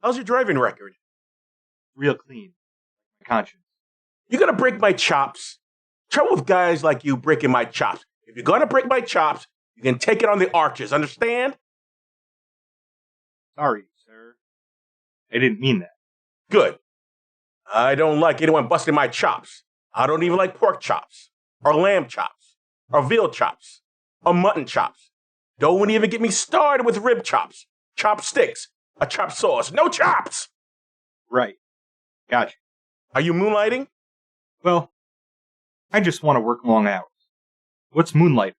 How's your driving record? Real clean. My conscience. You're gonna break my chops. Trouble with guys like you breaking my chops. If you're gonna break my chops, you can take it on the arches, understand? Sorry, sir. I didn't mean that. Good. I don't like anyone busting my chops. I don't even like pork chops, or lamb chops, or veal chops, or mutton chops. Don't even get me started with rib chops, chopsticks, or chop sauce. No chops! Right. Gotcha. Are you moonlighting? Well, I just want to work long hours. What's Moonlight?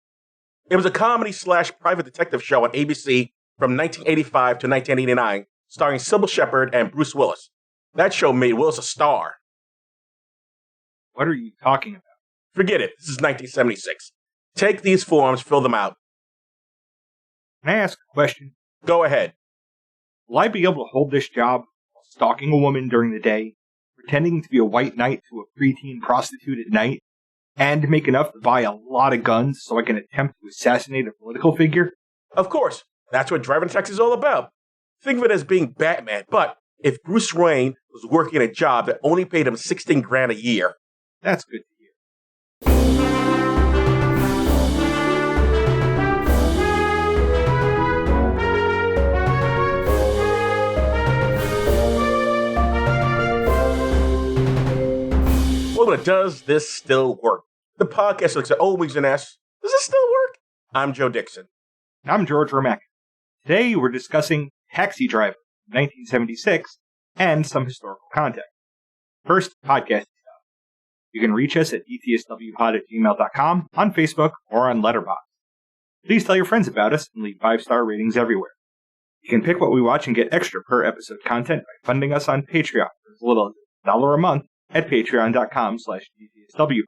It was a comedy/private detective show on ABC from 1985 to 1989, starring Sybil Shepherd and Bruce Willis. That show made Willis a star. What are you talking about? Forget it. This is 1976. Take these forms, fill them out. Can I ask a question? Go ahead. Will I be able to hold this job while stalking a woman during the day, pretending to be a white knight to a preteen prostitute at night, and make enough to buy a lot of guns so I can attempt to assassinate a political figure? Of course. That's what driving a taxi is all about. Think of it as being Batman, but if Bruce Wayne was working a job that only paid him $16,000 a year. That's good to hear. Well, but does this still work? The podcast looks at old movies and asks, does this still work? I'm Joe Dixon. I'm George Romek. Today we're discussing Taxi Driver, 1976, and some historical context. First, podcast stuff. You can reach us at dtswpod@gmail.com, on Facebook, or on Letterboxd. Please tell your friends about us and leave 5-star ratings everywhere. You can pick what we watch and get extra per episode content by funding us on Patreon for as little as $1 a month at patreon.com/dtswpod.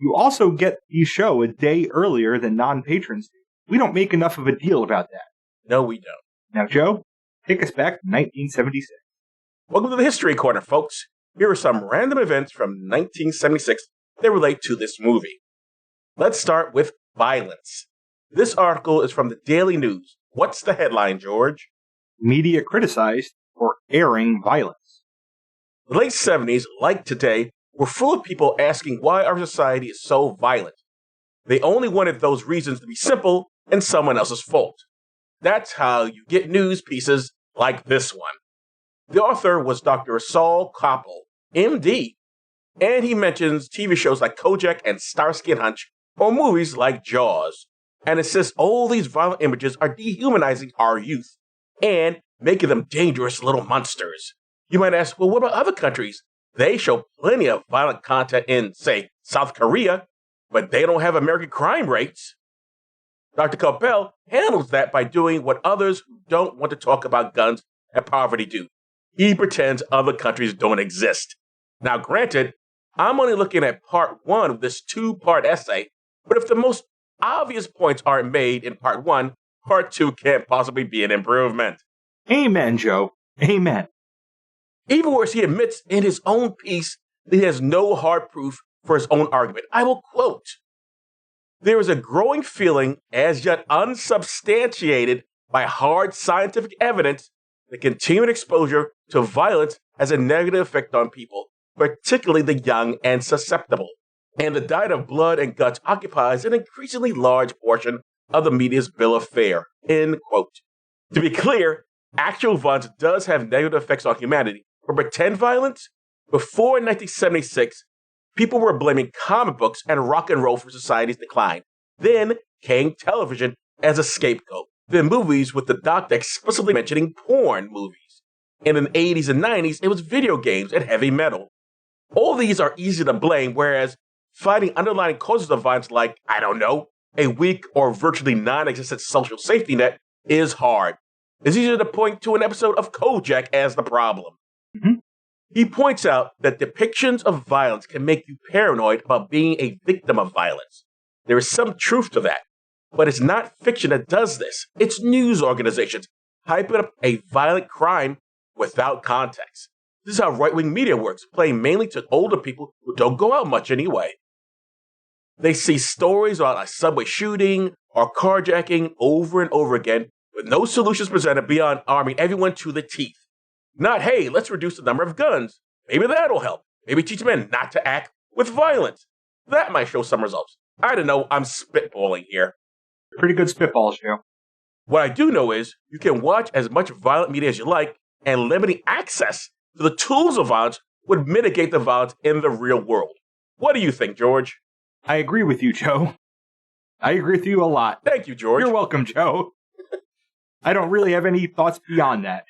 You also get the show a day earlier than non-patrons do. We don't make enough of a deal about that. No, we don't. Now, Joe, take us back to 1976. Welcome to the History Corner, folks. Here are some random events from 1976 that relate to this movie. Let's start with violence. This article is from the Daily News. What's the headline, George? Media criticized for airing violence. The late 70s, like today, were full of people asking why our society is so violent. They only wanted those reasons to be simple and someone else's fault. That's how you get news pieces like this one. The author was Dr. Saul Koppel, MD, and he mentions TV shows like Kojak and Starsky and Hutch, or movies like Jaws, and insists all these violent images are dehumanizing our youth and making them dangerous little monsters. You might ask, well, what about other countries? They show plenty of violent content in, say, South Korea, but they don't have American crime rates. Dr. Koppel handles that by doing what others who don't want to talk about guns and poverty do. He pretends other countries don't exist. Now, granted, I'm only looking at part one of this 2-part essay, but if the most obvious points aren't made in part one, part two can't possibly be an improvement. Amen, Joe. Amen. Even worse, he admits in his own piece that he has no hard proof for his own argument. I will quote, "There is a growing feeling, as yet unsubstantiated by hard scientific evidence, that continued exposure to violence has a negative effect on people, particularly the young and susceptible. And the diet of blood and guts occupies an increasingly large portion of the media's bill of fare." End quote. To be clear, actual violence does have negative effects on humanity. For pretend violence, before 1976, people were blaming comic books and rock and roll for society's decline. Then came television as a scapegoat. Then movies with the doctor explicitly mentioning porn movies. And in the 80s and 90s, it was video games and heavy metal. All these are easy to blame, whereas finding underlying causes of violence like, I don't know, a weak or virtually non-existent social safety net is hard. It's easier to point to an episode of Kojak as the problem. Mm-hmm. He points out that depictions of violence can make you paranoid about being a victim of violence. There is some truth to that, but it's not fiction that does this. It's news organizations hyping up a violent crime without context. This is how right-wing media works, playing mainly to older people who don't go out much anyway. They see stories about a subway shooting or carjacking over and over again with no solutions presented beyond arming everyone to the teeth. Not, hey, let's reduce the number of guns. Maybe that'll help. Maybe teach men not to act with violence. That might show some results. I don't know, I'm spitballing here. Pretty good spitballs, Joe. What I do know is you can watch as much violent media as you like, and limiting access to the tools of violence would mitigate the violence in the real world. What do you think, George? I agree with you, Joe. I agree with you a lot. Thank you, George. You're welcome, Joe. I don't really have any thoughts beyond that.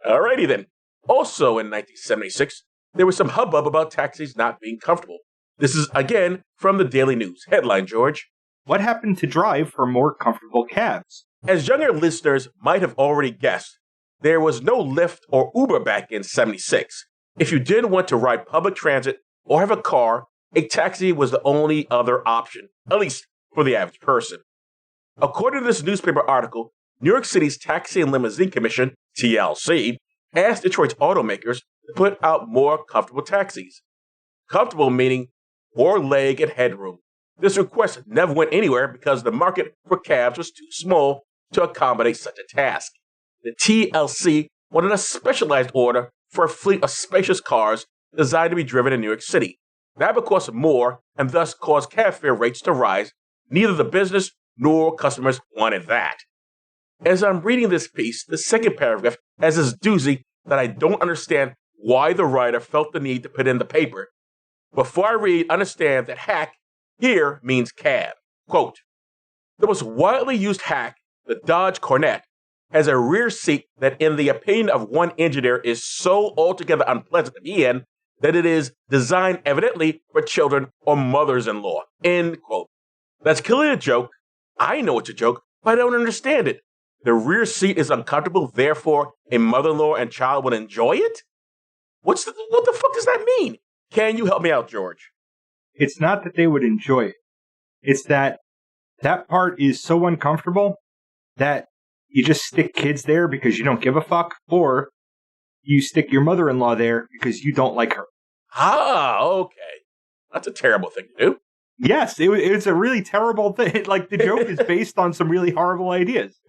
Alrighty then. Also in 1976, there was some hubbub about taxis not being comfortable. This is, again, from the Daily News. Headline, George. What happened to drive for more comfortable cabs? As younger listeners might have already guessed, there was no Lyft or Uber back in 76. If you didn't want to ride public transit or have a car, a taxi was the only other option, at least for the average person. According to this newspaper article, New York City's Taxi and Limousine Commission, TLC, asked Detroit's automakers to put out more comfortable taxis. Comfortable meaning more leg and headroom. This request never went anywhere because the market for cabs was too small to accommodate such a task. The TLC wanted a specialized order for a fleet of spacious cars designed to be driven in New York City. That would cost more and thus cause cab fare rates to rise. Neither the business nor customers wanted that. As I'm reading this piece, the second paragraph has this doozy that I don't understand why the writer felt the need to put in the paper. Before I read, understand that hack here means cab. Quote, the most widely used hack, the Dodge Cornet, has a rear seat that in the opinion of one engineer is so altogether unpleasant to be in that it is designed evidently for children or mothers-in-law. End quote. That's clearly a joke. I know it's a joke, but I don't understand it. The rear seat is uncomfortable, therefore a mother-in-law and child would enjoy it? What the fuck does that mean? Can you help me out, George? It's not that they would enjoy it. It's that part is so uncomfortable that you just stick kids there because you don't give a fuck, or you stick your mother-in-law there because you don't like her. Ah, okay. That's a terrible thing to do. Yes, it's a really terrible thing. Like, the joke is based on some really horrible ideas.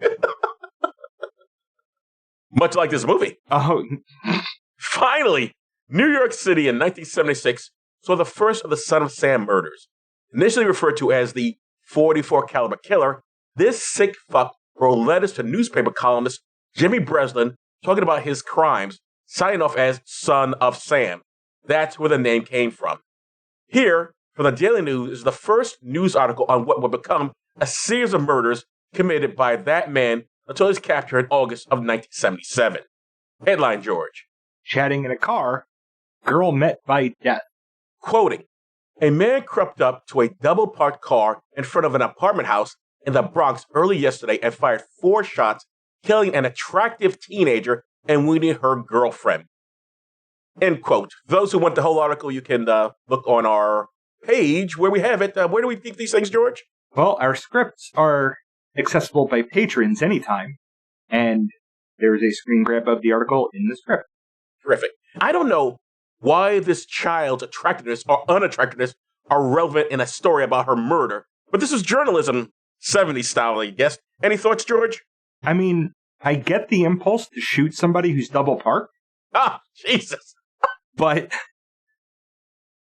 Much like this movie. Oh. Finally, New York City in 1976 saw the first of the Son of Sam murders. Initially referred to as the 44 caliber killer, this sick fuck wrote letters to newspaper columnist Jimmy Breslin talking about his crimes, signing off as Son of Sam. That's where the name came from. Here, from the Daily News, is the first news article on what would become a series of murders committed by that man until his capture in August of 1977. Headline, George. Chatting in a car, girl met by death. Quoting, a man crept up to a double-parked car in front of an apartment house in the Bronx early yesterday and fired 4 shots, killing an attractive teenager and wounding her girlfriend. End quote. Those who want the whole article, you can look on our page where we have it. Where do we keep these things, George? Well, our scripts are accessible by patrons anytime, and there is a screen grab of the article in the script. Terrific. I don't know why this child's attractiveness or unattractiveness are relevant in a story about her murder, but this is journalism, 70s style, I guess. Any thoughts, George? I mean, I get the impulse to shoot somebody who's double parked. Ah, Jesus. But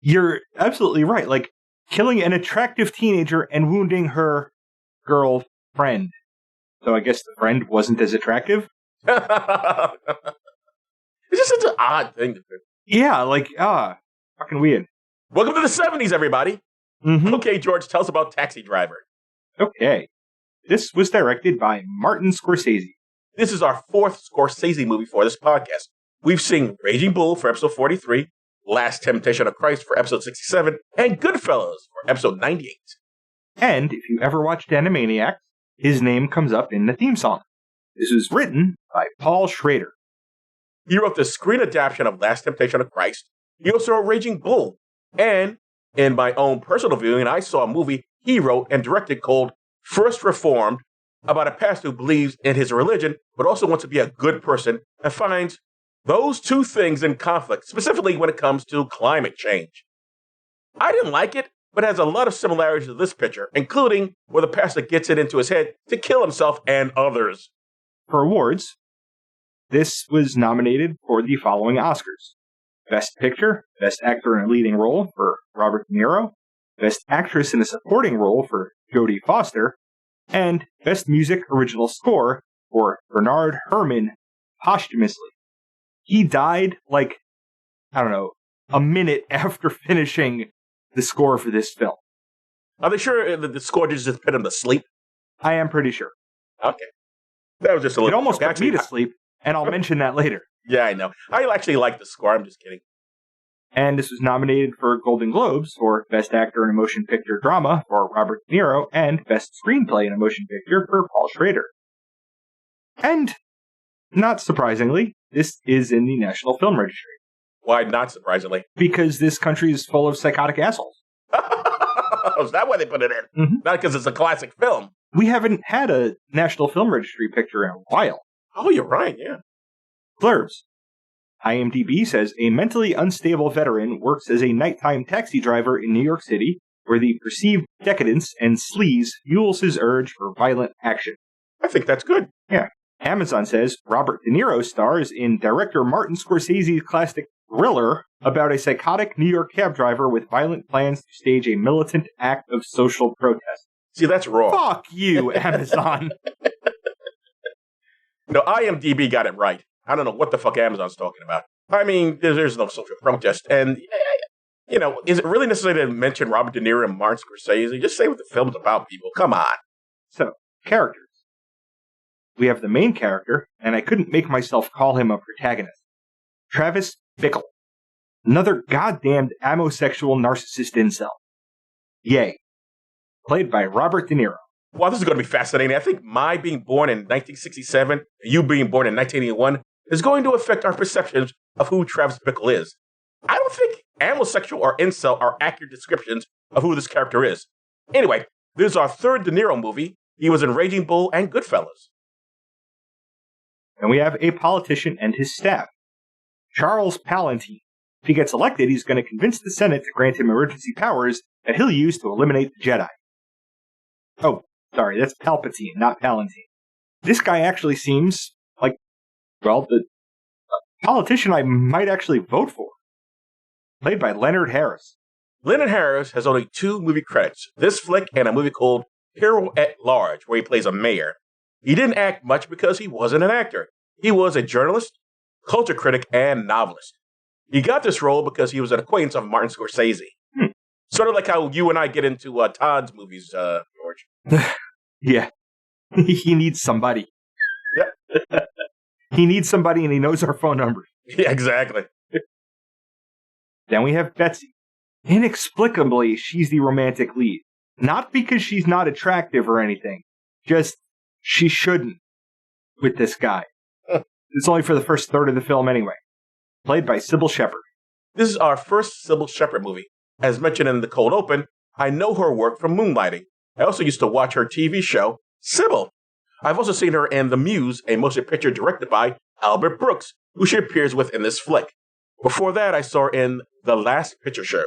you're absolutely right. Like, killing an attractive teenager and wounding her girlfriend. So I guess the friend wasn't as attractive? It's just such an odd thing to do. Yeah, like, fucking weird. Welcome to the 70s, everybody. Mm-hmm. Okay, George, tell us about Taxi Driver. Okay. This was directed by Martin Scorsese. This is our 4th Scorsese movie for this podcast. We've seen Raging Bull for episode 43, Last Temptation of Christ for episode 67, and Goodfellas for episode 98. And if you ever watched Animaniacs, his name comes up in the theme song. This was written by Paul Schrader. He wrote the screen adaptation of Last Temptation of Christ. He also wrote Raging Bull. And in my own personal viewing, I saw a movie he wrote and directed called First Reformed, about a pastor who believes in his religion, but also wants to be a good person and finds those two things in conflict, specifically when it comes to climate change. I didn't like it, but it has a lot of similarities to this picture, including where the pastor gets it into his head to kill himself and others. For awards, this was nominated for the following Oscars. Best Picture, Best Actor in a Leading Role for Robert De Niro, Best Actress in a Supporting Role for Jodie Foster, and Best Music Original Score for Bernard Herrmann posthumously. He died, a minute after finishing the score for this film. Are they sure that the score just put him to sleep? I am pretty sure. Okay. That was just a little... It almost put me to sleep, and I'll mention that later. Yeah, I know. I actually like the score. I'm just kidding. And this was nominated for Golden Globes for Best Actor in a Motion Picture Drama for Robert De Niro and Best Screenplay in a Motion Picture for Paul Schrader. And, not surprisingly, this is in the National Film Registry. Why not surprisingly? Because this country is full of psychotic assholes. Is that why they put it in? Mm-hmm. Not because it's a classic film. We haven't had a National Film Registry picture in a while. Oh, you're right, yeah. Blurbs. IMDb says a mentally unstable veteran works as a nighttime taxi driver in New York City, where the perceived decadence and sleaze fuels his urge for violent action. I think that's good. Yeah. Amazon says Robert De Niro stars in director Martin Scorsese's classic thriller about a psychotic New York cab driver with violent plans to stage a militant act of social protest. See, that's wrong. Fuck you, Amazon. No, IMDb got it right. I don't know what the fuck Amazon's talking about. I mean, there's no social protest. And, is it really necessary to mention Robert De Niro and Martin Scorsese? Just say what the film's about, people. Come on. So, characters. We have the main character, and I couldn't make myself call him a protagonist. Travis Bickle. Another goddamned amosexual narcissist incel. Yay. Played by Robert De Niro. Well, this is going to be fascinating. I think my being born in 1967, you being born in 1981, is going to affect our perceptions of who Travis Bickle is. I don't think amosexual or incel are accurate descriptions of who this character is. Anyway, this is our third De Niro movie. He was in Raging Bull and Goodfellas. And we have a politician and his staff. Charles Palantine. If he gets elected, he's going to convince the Senate to grant him emergency powers that he'll use to eliminate the Jedi. Oh, sorry, that's Palpatine, not Palantine. This guy actually seems like, the politician I might actually vote for. Played by Leonard Harris. Leonard Harris has only 2 movie credits. This flick and a movie called Hero at Large, where he plays a mayor. He didn't act much because he wasn't an actor. He was a journalist, culture critic, and novelist. He got this role because he was an acquaintance of Martin Scorsese. Sort of like how you and I get into Todd's movies, George. Yeah. He needs somebody. Yeah. He needs somebody and he knows our phone number. Yeah, exactly. Then we have Betsy. Inexplicably, she's the romantic lead. Not because she's not attractive or anything. Just, she shouldn't with this guy. It's only for the first third of the film anyway. Played by Sybil Shepherd. This is our first Sybil Shepherd movie. As mentioned in the cold open, I know her work from Moonlighting. I also used to watch her TV show, Sybil. I've also seen her in The Muse, a motion picture directed by Albert Brooks, who she appears with in this flick. Before that, I saw her in The Last Picture Show.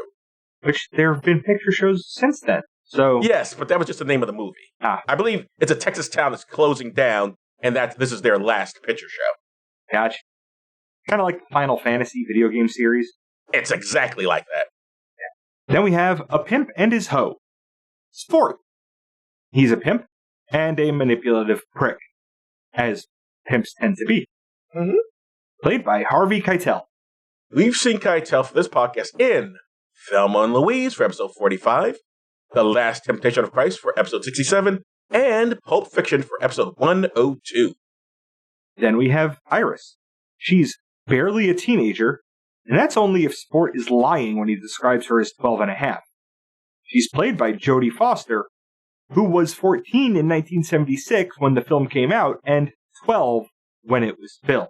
Which there have been picture shows since then. So yes, but that was just the name of the movie. I believe it's a Texas town that's closing down, and that this is their last picture show. Gotcha. Kind of like the Final Fantasy video game series. It's exactly like that. Yeah. Then we have A Pimp and His Hoe. Sport. He's a pimp and a manipulative prick, as pimps tend to be. Mm-hmm. Played by Harvey Keitel. We've seen Keitel for this podcast in Thelma and Louise for episode 45, The Last Temptation of Christ for episode 67, and Pulp Fiction for episode 102. Then we have Iris. She's barely a teenager, and that's only if Sport is lying when he describes her as 12 and a half. She's played by Jodie Foster, who was 14 in 1976 when the film came out, and 12 when it was filmed.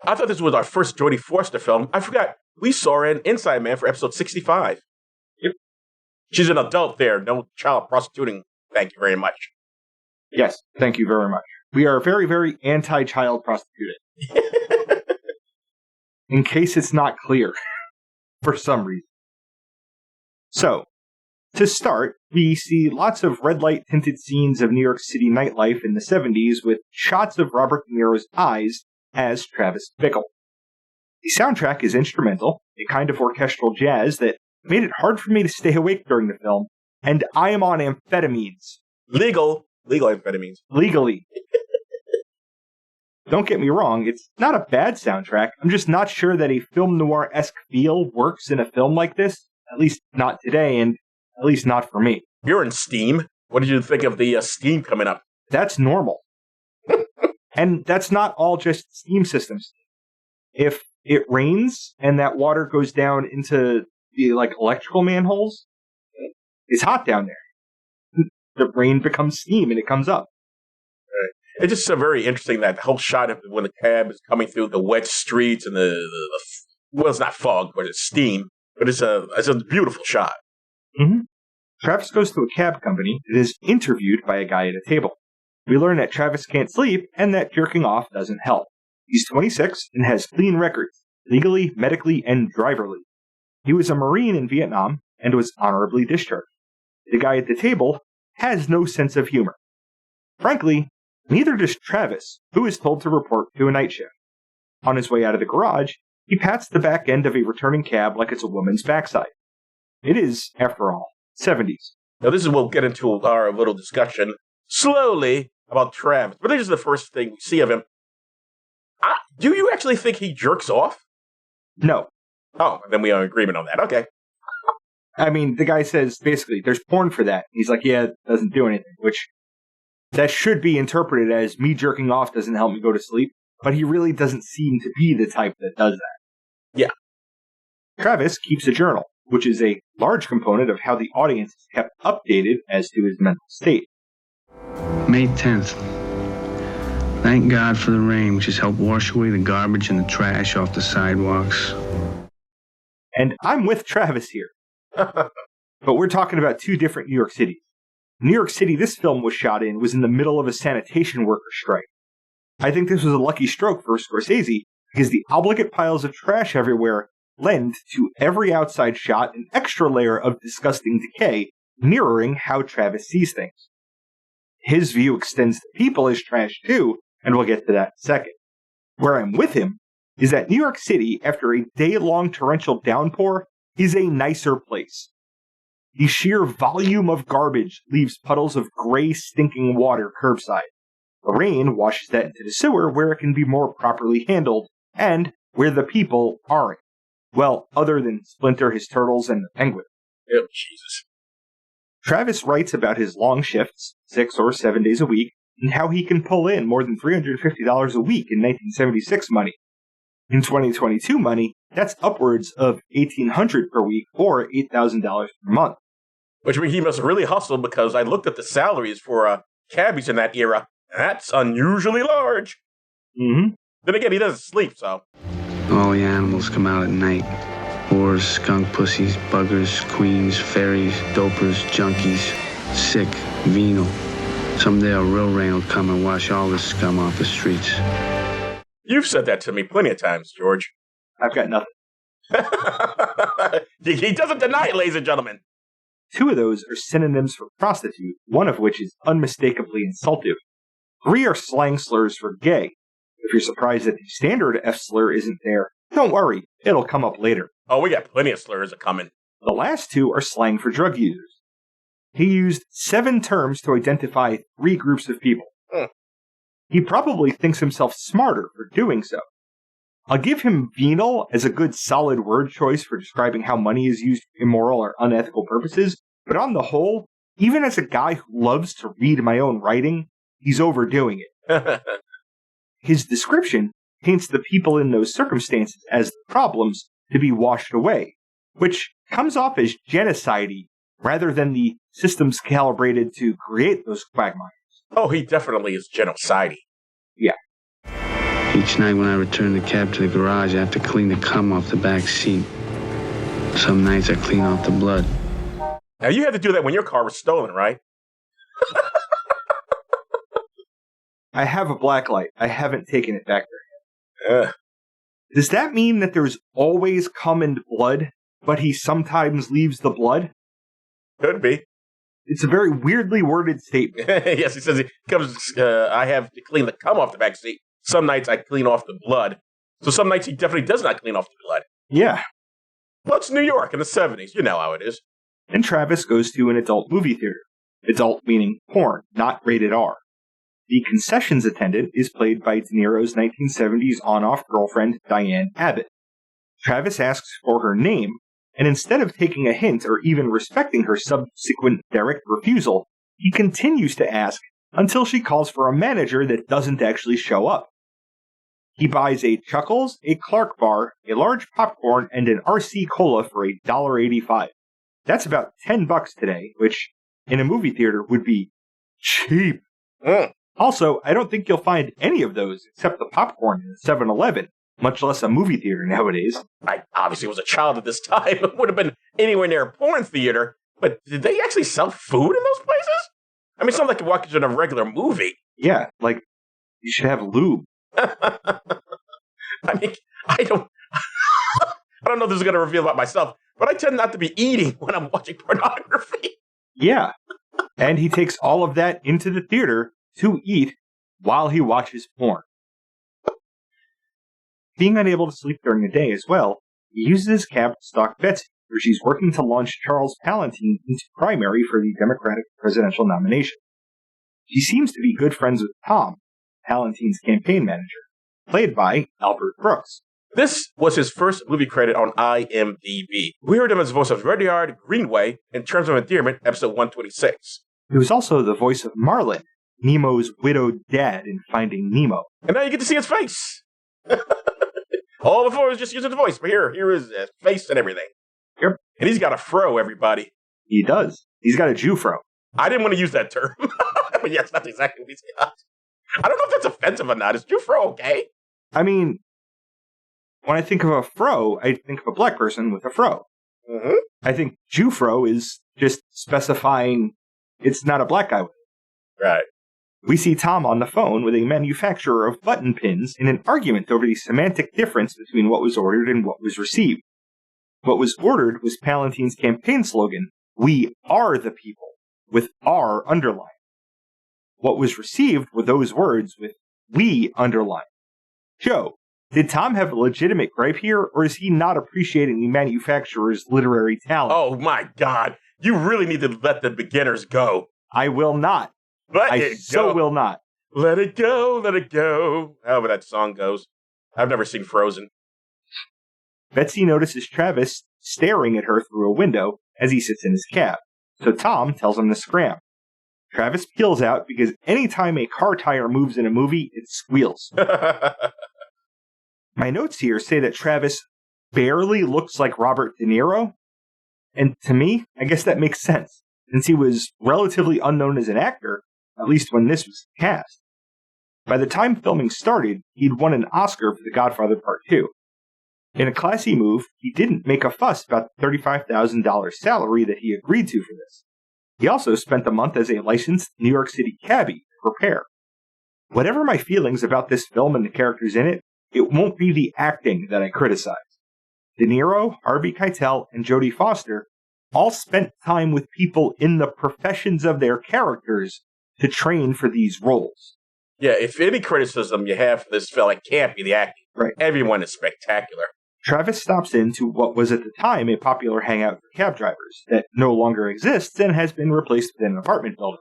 I thought this was our first Jodie Foster film. I forgot. We saw her in Inside Man for episode 65. Yep. She's an adult there. No child prostituting. Thank you very much. Yes, thank you very much. We are very, very anti-child prostituting. In case it's not clear. For some reason. So, to start, we see lots of red light tinted scenes of New York City nightlife in the 70s with shots of Robert De Niro's eyes as Travis Bickle. The soundtrack is instrumental, a kind of orchestral jazz that made it hard for me to stay awake during the film, and I am on amphetamines. Legal amphetamines. Legally. Don't get me wrong, it's not a bad soundtrack. I'm just not sure that a film noir-esque feel works in a film like this, at least not today, and at least not for me. You're in Steam. What did you think of the Steam coming up? That's normal. And that's not all just Steam systems. If it rains and that water goes down into the electrical manholes, it's hot down there. The rain becomes steam and it comes up. Right. It's just so very interesting, that whole shot of when the cab is coming through the wet streets and well, it's not fog, but it's steam. But it's a beautiful shot. Mm-hmm. Travis goes to a cab company and is interviewed by a guy at a table. We learn that Travis can't sleep and that jerking off doesn't help. He's 26 and has clean records, legally, medically, and driverly. He was a Marine in Vietnam and was honorably discharged. The guy at the table has no sense of humor. Frankly, neither does Travis, who is told to report to a night shift. On his way out of the garage, he pats the back end of a returning cab like it's a woman's backside. It is, after all, 70s. Now, this is we'll get into our little discussion slowly about Travis, but this is the first thing we see of him. Do you actually think he jerks off? No. Oh, then we are in agreement on that. Okay. I mean, the guy says, basically, there's porn for that. He's like, yeah, it doesn't do anything, which that should be interpreted as me jerking off doesn't help me go to sleep, but he really doesn't seem to be the type that does that. Yeah. Travis keeps a journal, which is a large component of how the audience is kept updated as to his mental state. May 10th. Thank God for the rain, which has helped wash away the garbage and the trash off the sidewalks. And I'm with Travis here. But we're talking about two different New York cities. New York City this film was shot in was in the middle of a sanitation worker strike. I think this was a lucky stroke for Scorsese because the obligate piles of trash everywhere lend to every outside shot an extra layer of disgusting decay, mirroring how Travis sees things. His view extends to people as trash too, and we'll get to that in a second. Where I'm with him is that New York City, after a day-long torrential downpour, is a nicer place. The sheer volume of garbage leaves puddles of gray, stinking water curbside. The rain washes that into the sewer where it can be more properly handled, and where the people aren't. Well, other than Splinter, his turtles, and the penguin. Oh, Jesus. Travis writes about his long shifts, 6 or 7 days a week, and how he can pull in more than $350 a week in 1976 money. In 2022 money, that's upwards of $1,800 per week or $8,000 per month. Which means he must really hustle, because I looked at the salaries for cabbies in that era. That's unusually large. Mm-hmm. Then again, he doesn't sleep, so. All the animals come out at night. Whores, skunk pussies, buggers, queens, fairies, dopers, junkies, sick, venal. Someday a real rain will come and wash all this scum off the streets. You've said that to me plenty of times, George. I've got nothing. He doesn't deny it, ladies and gentlemen. 2 of those are synonyms for prostitute, one of which is unmistakably insultive. 3 are slang slurs for gay. If you're surprised that the standard F slur isn't there, don't worry, it'll come up later. Oh, we got plenty of slurs coming. The last 2 are slang for drug users. He used 7 terms to identify 3 groups of people. He probably thinks himself smarter for doing so. I'll give him venal as a good solid word choice for describing how money is used for immoral or unethical purposes, but on the whole, even as a guy who loves to read my own writing, he's overdoing it. His description paints the people in those circumstances as the problems to be washed away, which comes off as genocide-y rather than the systems calibrated to create those quagmires. Oh, he definitely is genocide-y. Yeah. Each night when I return the cab to the garage, I have to clean the cum off the back seat. Some nights I clean off the blood. Now, you had to do that when your car was stolen, right? I have a black light. I haven't taken it back there. Does that mean that there's always cum and blood, but he sometimes leaves the blood? Could be. It's a very weirdly worded statement. Yes, he says he comes. I have to clean the cum off the back seat. some nights I clean off the blood. So some nights he definitely does not clean off the blood. Yeah. Well, it's New York in the 70s. You know how it is. And Travis goes to an adult movie theater. Adult meaning porn, not rated R. The concessions attendant is played by De Niro's 1970s on-off girlfriend, Diane Abbott. Travis asks for her name, and instead of taking a hint or even respecting her subsequent direct refusal, he continues to ask until she calls for a manager that doesn't actually show up. He buys a Chuckles, a Clark bar, a large popcorn, and an RC Cola for $1.85. That's about $10 today, which in a movie theater would be cheap. Also, I don't think you'll find any of those except the popcorn in a 7-Eleven, much less a movie theater nowadays. I obviously was a child at this time. It would have been anywhere near a porn theater. But did they actually sell food in those places? I mean, it's not like you walk into a regular movie. Yeah, like, you should have lube. I mean, I don't know if this is going to reveal about myself, but I tend not to be eating when I'm watching pornography. Yeah. And he takes all of that into the theater to eat while he watches porn. Being unable to sleep during the day as well, he uses his cab to stalk Betsy, where she's working to launch Charles Palantine into primary for the Democratic presidential nomination. She seems to be good friends with Tom, Palantine's campaign manager, played by Albert Brooks. This was his first movie credit on IMDb. We heard him as the voice of Rudyard Greenway in Terms of Endearment, episode 126. He was also the voice of Marlin, Nemo's widowed dad in Finding Nemo. And now you get to see his face. All before he was just using the voice, but here is his face and everything. Yep. And he's got a fro, everybody. He does. He's got a Jew-fro. I didn't want to use that term. But yes, that's exactly what he's got. I don't know if that's offensive or not. Is Jew-fro okay? I mean, when I think of a fro, I think of a black person with a fro. Mm-hmm. I think Jew-fro is just specifying it's not a black guy with it. Right. We see Tom on the phone with a manufacturer of button pins in an argument over the semantic difference between what was ordered and what was received. What was ordered was Palantine's campaign slogan, "We are the people," with R underlined. What was received were those words with "we" underlined. Joe, did Tom have a legitimate gripe here, or is he not appreciating the manufacturer's literary talent? Oh my God. You really need to let the beginners go. I will not. I so will not. Let it go, let it go. However that song goes. I've never seen Frozen. Betsy notices Travis staring at her through a window as he sits in his cab, so Tom tells him to scram. Travis peels out because anytime a car tire moves in a movie, it squeals. My notes here say that Travis barely looks like Robert De Niro, and to me, I guess that makes sense, since he was relatively unknown as an actor, at least when this was cast. By the time filming started, he'd won an Oscar for The Godfather Part 2. In a classy move, he didn't make a fuss about the $35,000 salary that he agreed to for this. He also spent a month as a licensed New York City cabbie to prepare. Whatever my feelings about this film and the characters in it, it won't be the acting that I criticize. De Niro, Harvey Keitel, and Jodie Foster all spent time with people in the professions of their characters to train for these roles. Yeah, if any criticism you have for this film, it can't be the acting. Right. Everyone is spectacular. Travis stops into what was at the time a popular hangout for cab drivers that no longer exists and has been replaced with an apartment building.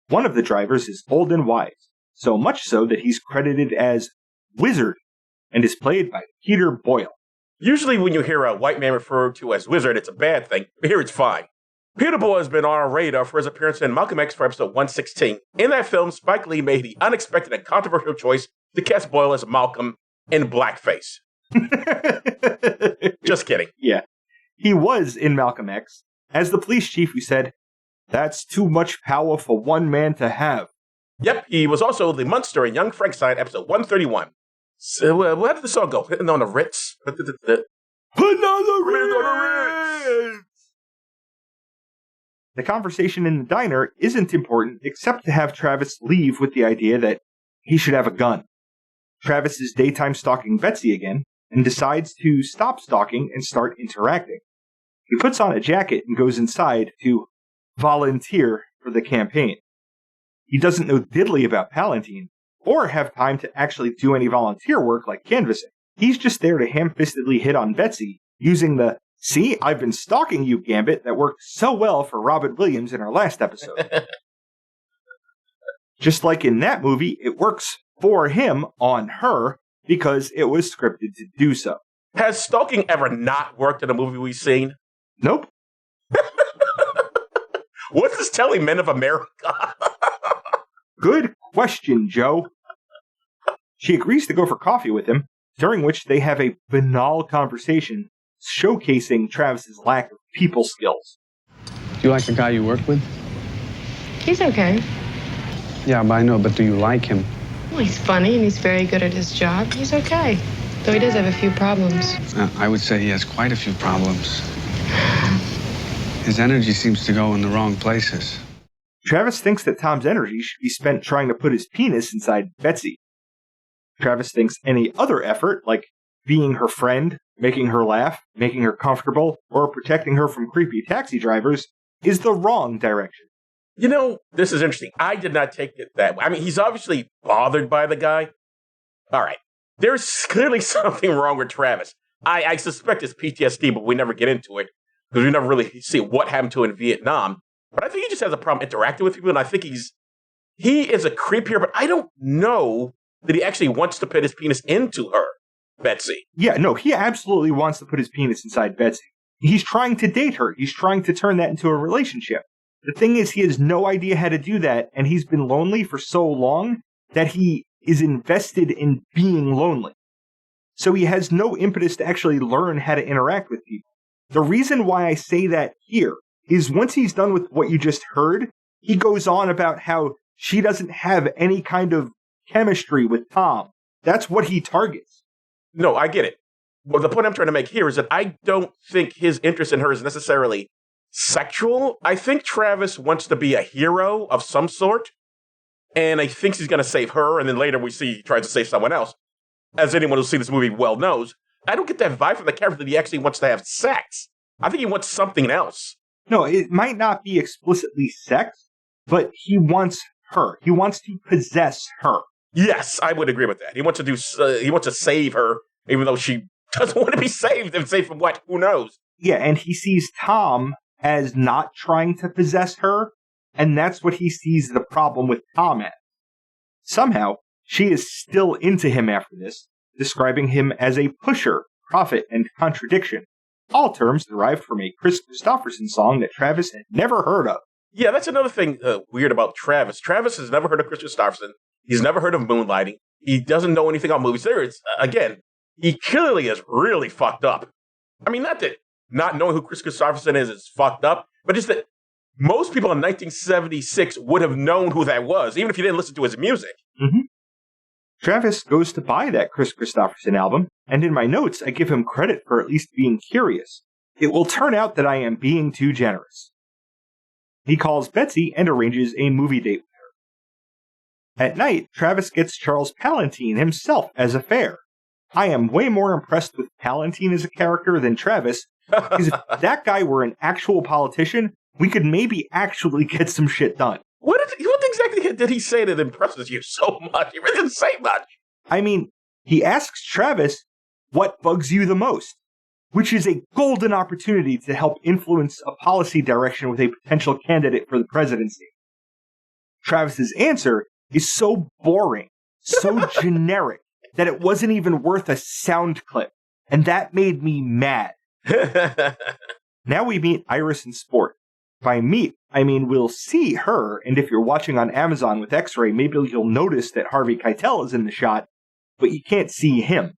One of the drivers is old and wise, so much so that he's credited as Wizard and is played by Peter Boyle. Usually when you hear a white man referred to as wizard, it's a bad thing, but here it's fine. Peter Boyle has been on our radar for his appearance in Malcolm X for episode 116. In that film, Spike Lee made the unexpected and controversial choice to cast Boyle as Malcolm in blackface. Just kidding. Yeah. He was in Malcolm X as the police chief who said, "That's too much power for one man to have." Yep, he was also the Munster in Young Frankenstein, episode 131. So, where did the song go? Hitting on the Ritz? Putting on the Ritz! The conversation in the diner isn't important except to have Travis leave with the idea that he should have a gun. Travis is daytime stalking Betsy again and decides to stop stalking and start interacting. He puts on a jacket and goes inside to volunteer for the campaign. He doesn't know diddly about Palantine, or have time to actually do any volunteer work like canvassing. He's just there to ham-fistedly hit on Betsy, using the, "See, I've been stalking you" gambit that worked so well for Robin Williams in our last episode. Just like in that movie, it works for him on her because it was scripted to do so. Has stalking ever not worked in a movie we've seen? Nope. What's this telling men of America? Good question, Joe. She agrees to go for coffee with him, during which they have a banal conversation showcasing Travis's lack of people skills. Do you like the guy you work with? He's okay. Yeah, but I know, but do you like him? Well, he's funny and he's very good at his job. He's okay. Though he does have a few problems. I would say he has quite a few problems. His energy seems to go in the wrong places. Travis thinks that Tom's energy should be spent trying to put his penis inside Betsy. Travis thinks any other effort, like being her friend, making her laugh, making her comfortable, or protecting her from creepy taxi drivers, is the wrong direction. You know, this is interesting. I did not take it that way. I mean, he's obviously bothered by the guy. All right. There's clearly something wrong with Travis. I suspect it's PTSD, but we never get into it because we never really see what happened to him in Vietnam. But I think he just has a problem interacting with people, and I think he is a creep here, but I don't know that he actually wants to put his penis into her, Betsy. Yeah, no, he absolutely wants to put his penis inside Betsy. He's trying to date her. He's trying to turn that into a relationship. The thing is, he has no idea how to do that, and he's been lonely for so long that he is invested in being lonely. So he has no impetus to actually learn how to interact with people. The reason why I say that here is once he's done with what you just heard, he goes on about how she doesn't have any kind of chemistry with Tom. That's what he targets. No, I get it. Well, the point I'm trying to make here is that I don't think his interest in her is necessarily sexual. I think Travis wants to be a hero of some sort, and he thinks he's going to save her, and then later we see he tries to save someone else. As anyone who's seen this movie well knows, I don't get that vibe from the character that he actually wants to have sex. I think he wants something else. No, it might not be explicitly sex, but he wants her. He wants to possess her. Yes, I would agree with that. He wants to save her, even though she doesn't want to be saved. And saved from what? Who knows? Yeah, and he sees Tom as not trying to possess her, and that's what he sees the problem with Tom as. Somehow, she is still into him after this, describing him as a pusher, prophet, and contradiction. All terms derived from a Chris Christopherson song that Travis had never heard of. Yeah, that's another thing weird about Travis. Travis has never heard of Chris Christopherson. He's never heard of moonlighting. He doesn't know anything about movies. Again, he clearly is really fucked up. I mean, not that not knowing who Chris Christopherson is fucked up, but just that most people in 1976 would have known who that was, even if you didn't listen to his music. Mm-hmm. Travis goes to buy that Chris Christopherson album, and in my notes, I give him credit for at least being curious. It will turn out that I am being too generous. He calls Betsy and arranges a movie date with her. At night, Travis gets Charles Palantine himself as a fare. I am way more impressed with Palantine as a character than Travis, because if that guy were an actual politician, we could maybe actually get some shit done. What exactly did he say that impresses you so much? He really didn't say much. I mean, he asks Travis, what bugs you the most? Which is a golden opportunity to help influence a policy direction with a potential candidate for the presidency. Travis's answer is so boring, so generic, that it wasn't even worth a sound clip. And that made me mad. Now we meet Iris in Sport. By meet, I mean we'll see her, and if you're watching on Amazon with X-Ray, maybe you'll notice that Harvey Keitel is in the shot, but you can't see him.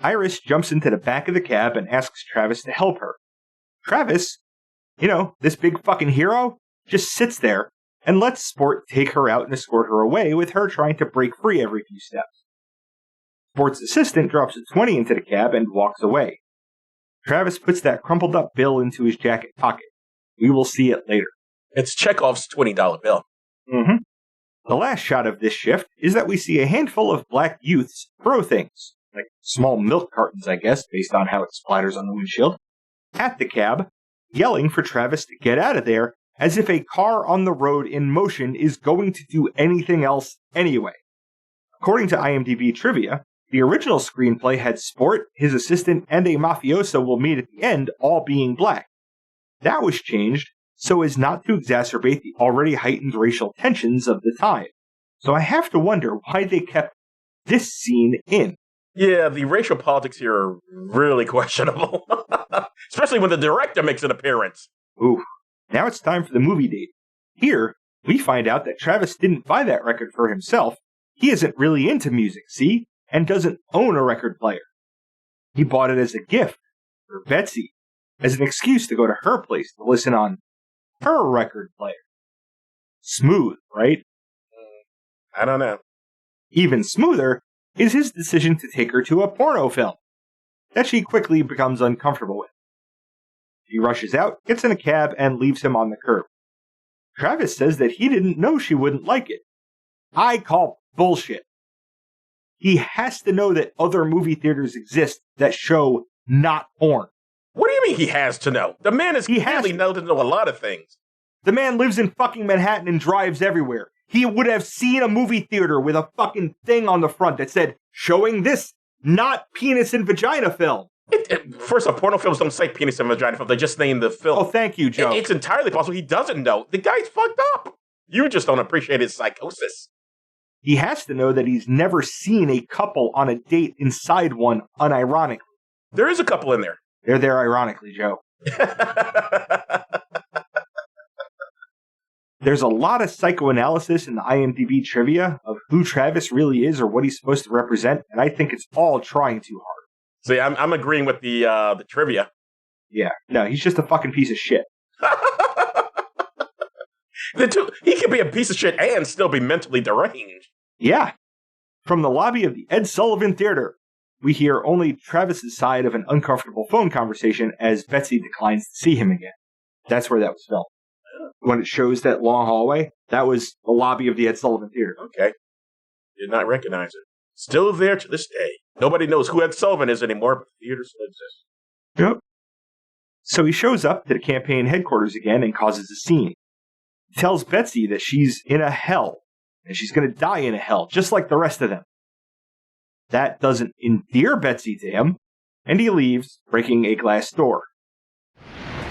Iris jumps into the back of the cab and asks Travis to help her. Travis, this big fucking hero, just sits there and lets Sport take her out and escort her away, with her trying to break free every few steps. Sport's assistant drops a 20 into the cab and walks away. Travis puts that crumpled up bill into his jacket pocket. We will see it later. It's Chekhov's $20 bill. Mm-hmm. The last shot of this shift is that we see a handful of black youths throw things, like small milk cartons, I guess, based on how it splatters on the windshield, at the cab, yelling for Travis to get out of there, as if a car on the road in motion is going to do anything else anyway. According to IMDb trivia, the original screenplay had Sport, his assistant, and a mafioso will meet at the end, all being black. That was changed so as not to exacerbate the already heightened racial tensions of the time. So I have to wonder why they kept this scene in. Yeah, the racial politics here are really questionable. Especially when the director makes an appearance. Ooh, now it's time for the movie date. Here, we find out that Travis didn't buy that record for himself. He isn't really into music, see? And doesn't own a record player. He bought it as a gift for Betsy, as an excuse to go to her place to listen on her record player. Smooth, right? I don't know. Even smoother is his decision to take her to a porno film that she quickly becomes uncomfortable with. He rushes out, gets in a cab, and leaves him on the curb. Travis says that he didn't know she wouldn't like it. I call bullshit. He has to know that other movie theaters exist that show not porn. What do you mean he has to know? The man is clearly known to know a lot of things. The man lives in fucking Manhattan and drives everywhere. He would have seen a movie theater with a fucking thing on the front that said, showing this, not penis and vagina film. First off, porno films don't say penis and vagina film. They just name the film. Oh, thank you, Joe. It's entirely possible he doesn't know. The guy's fucked up. You just don't appreciate his psychosis. He has to know that he's never seen a couple on a date inside one unironically. There is a couple in there. They're there ironically, Joe. There's a lot of psychoanalysis in the IMDb trivia of who Travis really is or what he's supposed to represent, and I think it's all trying too hard. See, I'm agreeing with the trivia. Yeah, no, he's just a fucking piece of shit. He could be a piece of shit and still be mentally deranged. Yeah. From the lobby of the Ed Sullivan Theater, we hear only Travis's side of an uncomfortable phone conversation as Betsy declines to see him again. That's where that was filmed. When it shows that long hallway, that was the lobby of the Ed Sullivan Theater. Okay. Did not recognize it. Still there to this day. Nobody knows who Ed Sullivan is anymore, but the theater still exists. Yep. So he shows up to the campaign headquarters again and causes a scene. He tells Betsy that she's in a hell, and she's going to die in a hell, just like the rest of them. That doesn't endear Betsy to him, and he leaves, breaking a glass door.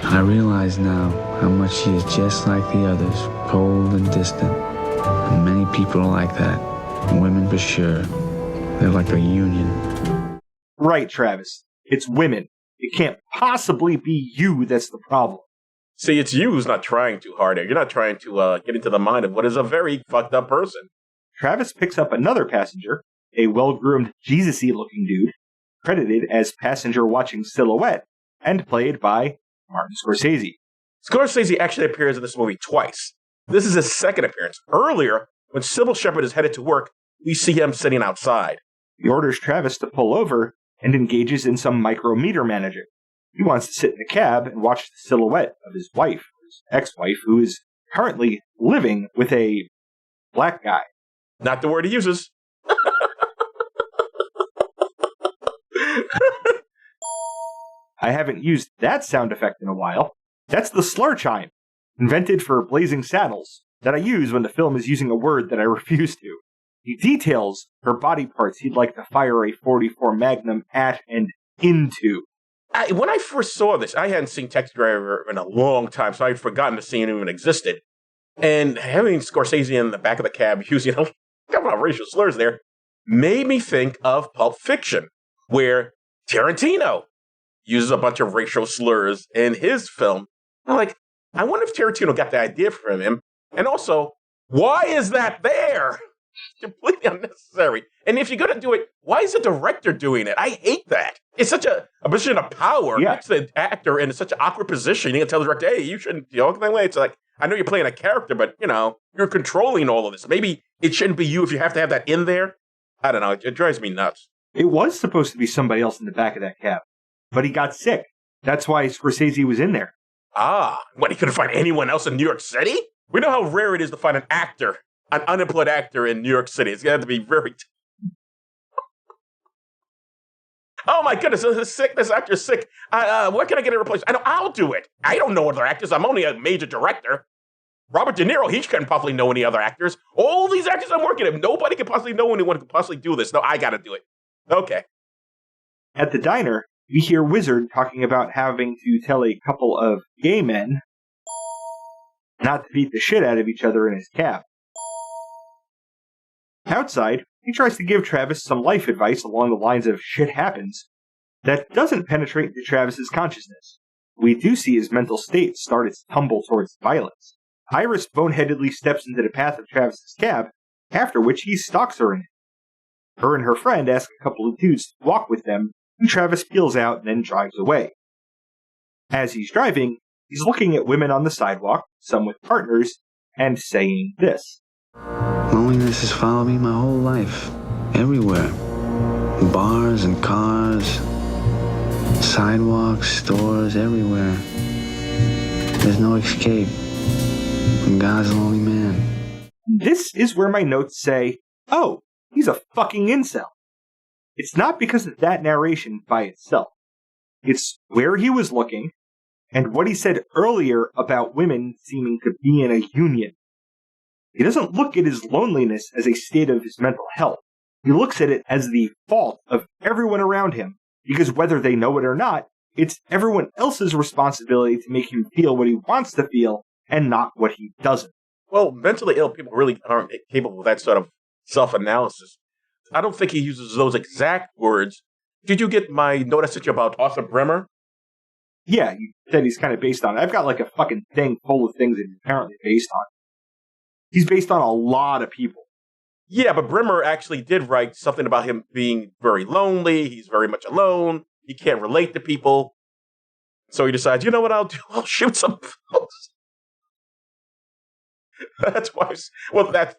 I realize now how much she is just like the others, cold and distant. And many people are like that. Women for sure. They're like a union. Right, Travis. It's women. It can't possibly be you that's the problem. See, it's you who's not trying too hard here. You're not trying to get into the mind of what is a very fucked up person. Travis picks up another passenger, a well-groomed, Jesus-y looking dude, credited as passenger watching silhouette, and played by Martin Scorsese. Scorsese actually appears in this movie twice. This is his second appearance. Earlier, when Sybil Shepherd is headed to work, we see him sitting outside. He orders Travis to pull over and engages in some micrometer managing. He wants to sit in a cab and watch the silhouette of his wife, his ex-wife, who is currently living with a black guy. Not the word he uses. I haven't used that sound effect in a while. That's the slur chime, invented for Blazing Saddles, that I use when the film is using a word that I refuse to. He details her body parts he'd like to fire a .44 Magnum at and into. When I first saw this, I hadn't seen Taxi Driver in a long time, so I'd forgotten the scene even existed. And having Scorsese in the back of the cab using a couple of racial slurs there made me think of Pulp Fiction, where Tarantino uses a bunch of racial slurs in his film. I'm like, I wonder if Tarantino got the idea from him. And also, why is that there? Completely unnecessary. And if you're going to do it, why is the director doing it? I hate that. It's such a position of power. Yeah. It's the actor in such an awkward position. You can tell the director, hey, you shouldn't talk that way. It's like, I know you're playing a character, but, you're controlling all of this. Maybe it shouldn't be you if you have to have that in there. I don't know. It drives me nuts. It was supposed to be somebody else in the back of that cab, but he got sick. That's why Scorsese was in there. What, he couldn't find anyone else in New York City? We know how rare it is to find an actor, an unemployed actor in New York City. It's going to have to be very... Oh my goodness, this is sick. This actor's sick. Where can I get it replaced? I'll do it. I don't know other actors. I'm only a major director. Robert De Niro, he couldn't possibly know any other actors. All these actors I'm working with, nobody can possibly know anyone could possibly do this. No, I got to do it. Okay. At the diner, we hear Wizard talking about having to tell a couple of gay men not to beat the shit out of each other in his cab. Outside, he tries to give Travis some life advice along the lines of shit happens that doesn't penetrate into Travis's consciousness. We do see his mental state start its tumble towards violence. Iris boneheadedly steps into the path of Travis's cab, after which he stalks her in it. Her and her friend ask a couple of dudes to walk with them, and Travis peels out and then drives away. As he's driving, he's looking at women on the sidewalk, some with partners, and saying this. Loneliness has followed me my whole life. Everywhere. Bars and cars, sidewalks, stores, everywhere. There's no escape. And God's a lonely man. This is where my notes say, oh, he's a fucking incel. It's not because of that narration by itself. It's where he was looking, and what he said earlier about women seeming to be in a union. He doesn't look at his loneliness as a state of his mental health. He looks at it as the fault of everyone around him, because whether they know it or not, it's everyone else's responsibility to make him feel what he wants to feel and not what he doesn't. Well, mentally ill people really aren't capable of that sort of self-analysis. I don't think he uses those exact words. Did you get my note I sent you about Arthur Bremer? Yeah, you said he's kind of based on it. I've got like a fucking thing full of things that he's apparently based on. He's based on a lot of people. Yeah, but Bremer actually did write something about him being very lonely. He's very much alone. He can't relate to people. So he decides, you know what I'll do? I'll shoot some folks. That's why, that's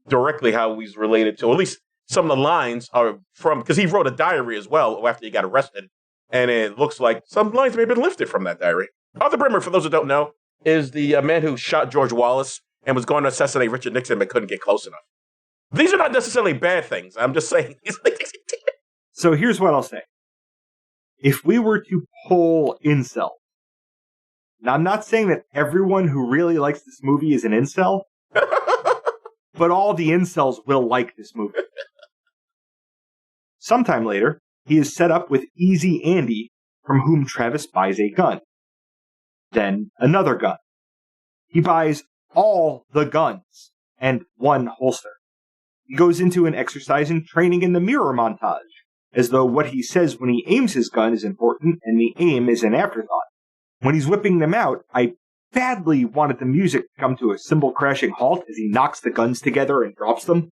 directly how he's related to, at least some of the lines are from, because he wrote a diary as well after he got arrested. And it looks like some lines may have been lifted from that diary. Arthur Bremer, for those who don't know, is the man who shot George Wallace and was going to assassinate Richard Nixon but couldn't get close enough. These are not necessarily bad things. I'm just saying. So here's what I'll say. If we were to poll incels, now I'm not saying that everyone who really likes this movie is an incel, but all the incels will like this movie. Sometime later, he is set up with Easy Andy, from whom Travis buys a gun. Then another gun. He buys all the guns and one holster. He goes into an exercise and training in the mirror montage, as though what he says when he aims his gun is important and the aim is an afterthought. When he's whipping them out, I badly wanted the music to come to a cymbal-crashing halt as he knocks the guns together and drops them.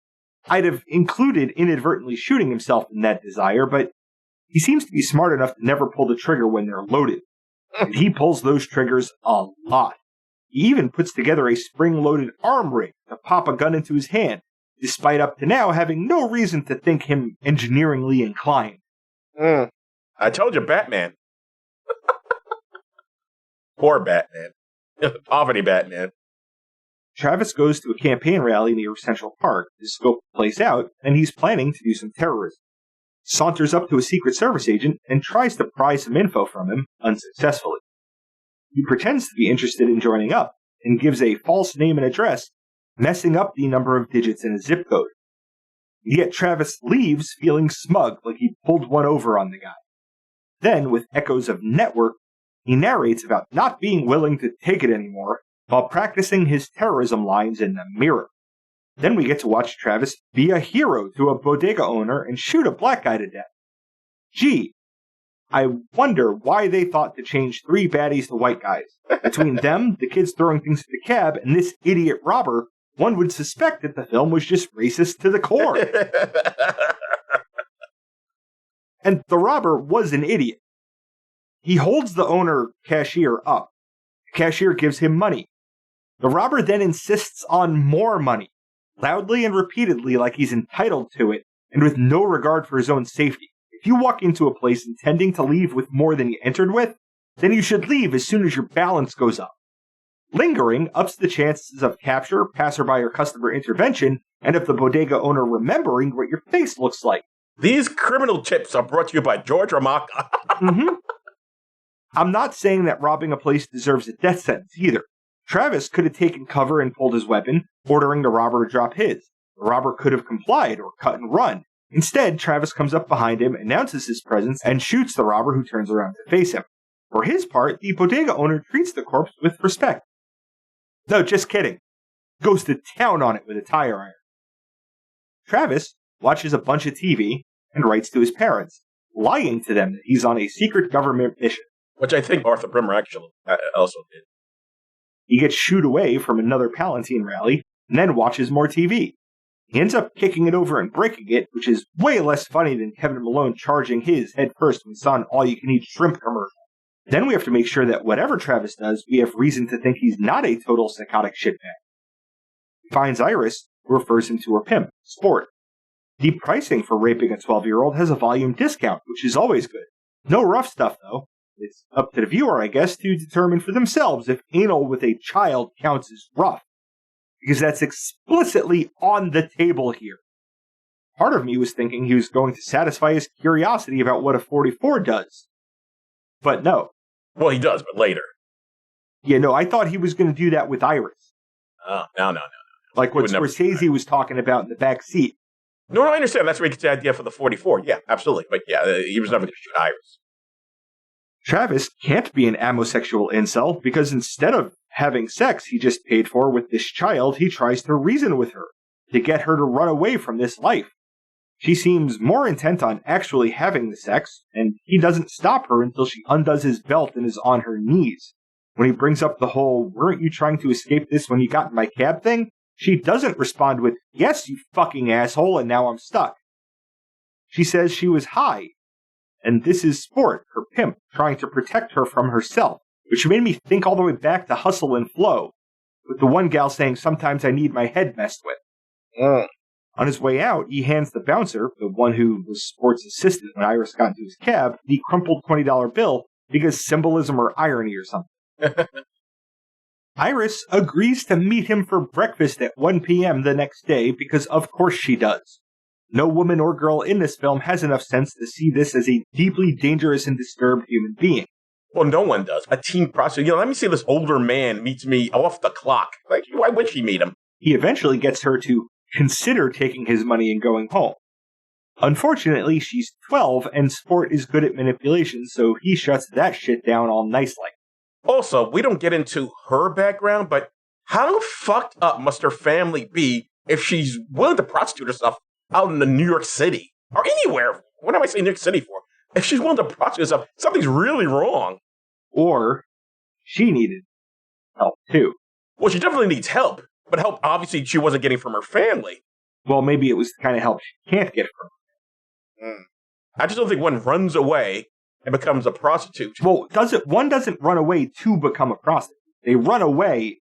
I'd have included inadvertently shooting himself in that desire, but he seems to be smart enough to never pull the trigger when they're loaded. And he pulls those triggers a lot. He even puts together a spring-loaded arm rig to pop a gun into his hand, despite up to now having no reason to think him engineeringly inclined. I told you, Batman. Poor Batman. Poverty Batman. Travis goes to a campaign rally near Central Park to scope the place out, and he's planning to do some terrorism. Saunters up to a Secret Service agent and tries to pry some info from him, unsuccessfully. He pretends to be interested in joining up, and gives a false name and address, messing up the number of digits in a zip code. Yet Travis leaves feeling smug, like he pulled one over on the guy. Then, with echoes of network, he narrates about not being willing to take it anymore, while practicing his terrorism lines in the mirror. Then we get to watch Travis be a hero to a bodega owner and shoot a black guy to death. Gee, I wonder why they thought to change 3 baddies to white guys. Between them, the kids throwing things at the cab, and this idiot robber, one would suspect that the film was just racist to the core. And the robber was an idiot. He holds the owner cashier up. The cashier gives him money. The robber then insists on more money, loudly and repeatedly like he's entitled to it, and with no regard for his own safety. If you walk into a place intending to leave with more than you entered with, then you should leave as soon as your balance goes up. Lingering ups the chances of capture, passerby or customer intervention, and of the bodega owner remembering what your face looks like. These criminal tips are brought to you by George Ramaka. I'm not saying that robbing a place deserves a death sentence either. Travis could have taken cover and pulled his weapon, ordering the robber to drop his. The robber could have complied or cut and run. Instead, Travis comes up behind him, announces his presence, and shoots the robber, who turns around to face him. For his part, the bodega owner treats the corpse with respect. No, just kidding. Goes to town on it with a tire iron. Travis watches a bunch of TV and writes to his parents, lying to them that he's on a secret government mission. Which I think Arthur Brimmer actually also did. He gets shooed away from another Palatine rally, and then watches more TV. He ends up kicking it over and breaking it, which is way less funny than Kevin Malone charging his head first when he saw an all-you-can-eat shrimp commercial. Then we have to make sure that whatever Travis does, we have reason to think he's not a total psychotic shitbag. He finds Iris, who refers him to her pimp, Sport. The pricing for raping a 12-year-old has a volume discount, which is always good. No rough stuff, though. It's up to the viewer, I guess, to determine for themselves if anal with a child counts as rough. Because that's explicitly on the table here. Part of me was thinking he was going to satisfy his curiosity about what a 44 does. But no. Well, he does, but later. Yeah, no, I thought he was going to do that with Iris. Oh, no. Like what Scorese was talking about in the back seat. No, I understand. That's where he gets the idea for the 44. Yeah, absolutely. But yeah, he was never going to shoot Iris. Travis can't be an amosexual incel because instead of having sex he just paid for with this child, he tries to reason with her to get her to run away from this life. She seems more intent on actually having the sex, and he doesn't stop her until she undoes his belt and is on her knees. When he brings up the whole, weren't you trying to escape this when you got in my cab thing, she doesn't respond with, yes, you fucking asshole, and now I'm stuck. She says she was high, and this is Sport, her pimp, trying to protect her from herself, which made me think all the way back to Hustle and Flow, with the one gal saying, sometimes I need my head messed with. On his way out, he hands the bouncer, the one who was Sport's assistant when Iris got into his cab, the crumpled $20 bill because symbolism or irony or something. Iris agrees to meet him for breakfast at 1 p.m. the next day because of course she does. No woman or girl in this film has enough sense to see this as a deeply dangerous and disturbed human being. Well, no one does. A teen prostitute. Let me see this older man meets me off the clock. Like, why would she meet him? He eventually gets her to consider taking his money and going home. Unfortunately, she's 12 and Sport is good at manipulation, so he shuts that shit down all nice-like. Also, we don't get into her background, but how fucked up must her family be if she's willing to prostitute herself out in New York City? Or anywhere. What am I saying New York City for? If she's willing to prostitute herself, something's really wrong. Or she needed help, too. Well, she definitely needs help, but help obviously she wasn't getting from her family. Well, maybe it was the kind of help she can't get from her. I just don't think one runs away and becomes a prostitute. Well, one doesn't run away to become a prostitute. They run away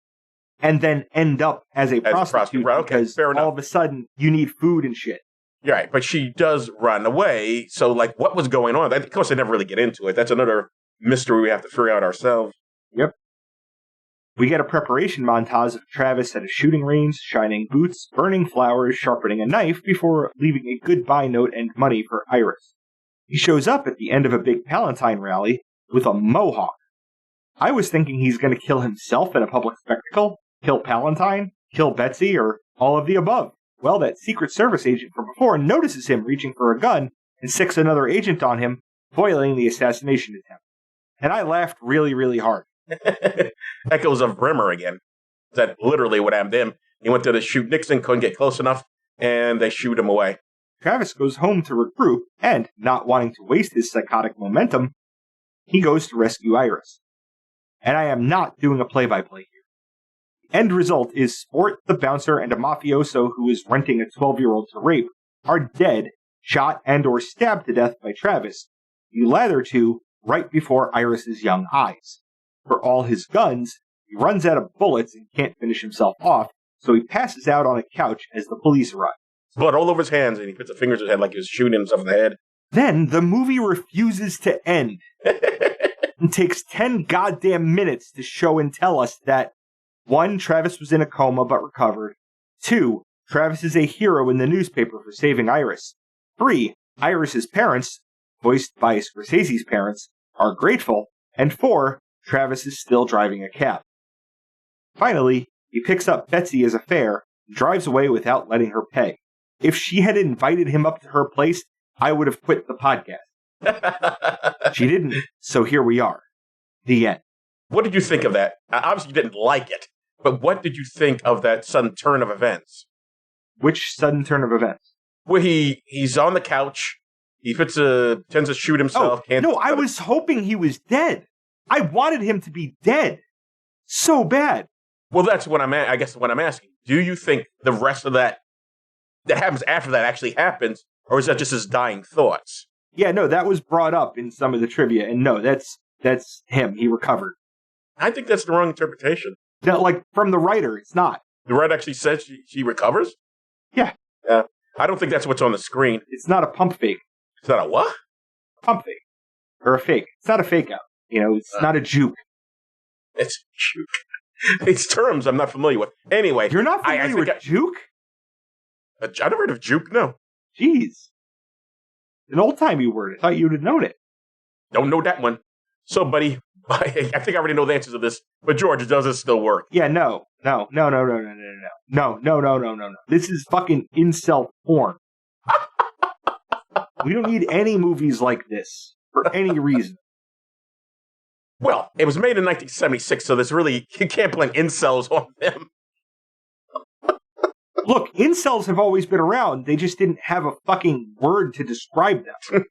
and then end up as a prostitute right, because all of a sudden you need food and shit. You're right, but she does run away, so like what was going on? Of course, they never really get into it. That's another mystery we have to figure out ourselves. Yep. We get a preparation montage of Travis at a shooting range, shining boots, burning flowers, sharpening a knife, before leaving a goodbye note and money for Iris. He shows up at the end of a big Palatine rally with a mohawk. I was thinking he's going to kill himself in a public spectacle, kill Palatine, kill Betsy, or all of the above. Well, that Secret Service agent from before notices him reaching for a gun and sicks another agent on him, foiling the assassination attempt. And I laughed really, really hard. Echoes of Brimmer again. That's literally what happened to him. He went to shoot Nixon, couldn't get close enough, and they shoot him away. Travis goes home to regroup, and, not wanting to waste his psychotic momentum, he goes to rescue Iris. And I am not doing a play-by-play here. The end result is Sport, the bouncer, and a mafioso who is renting a 12-year-old to rape are dead, shot and or stabbed to death by Travis, the latter two right before Iris's young eyes. For all his guns, he runs out of bullets and can't finish himself off, so he passes out on a couch as the police arrive. Blood all over his hands, and he puts the fingers in his head like he was shooting himself in the head. Then the movie refuses to end. And takes 10 goddamn minutes to show and tell us that 1. Travis was in a coma but recovered. 2. Travis is a hero in the newspaper for saving Iris. 3. Iris's parents, voiced by Scorsese's parents, are grateful. And 4. Travis is still driving a cab. Finally, he picks up Betsy as a fare and drives away without letting her pay. If she had invited him up to her place, I would have quit the podcast. She didn't, so here we are. The end. What did you think of that? Obviously, you didn't like it, but what did you think of that sudden turn of events? Which sudden turn of events? Where he's on the couch, he tends to shoot himself. I was hoping he was dead. I wanted him to be dead. So bad. Well, that's what I guess what I'm asking. Do you think the rest of that happens after that actually happens, or is that just his dying thoughts? Yeah, no, that was brought up in some of the trivia, and no, that's him. He recovered. I think that's the wrong interpretation. No, like, from the writer, it's not. The writer actually says she recovers? Yeah. I don't think that's what's on the screen. It's not a pump fake. It's not a what? Pump fake. Or a fake. It's not a fake out. It's not a juke. It's juke. It's terms I'm not familiar with. Anyway. You're not familiar with juke? I never heard of juke, no. Jeez. An old-timey word. I thought you would have known it. Don't know that one. So, buddy, I think I already know the answers to this, but George, does it still work? Yeah, no. This is fucking incel porn. We don't need any movies like this for any reason. Well, it was made in 1976, so you can't blame incels on them. Look, incels have always been around. They just didn't have a fucking word to describe them.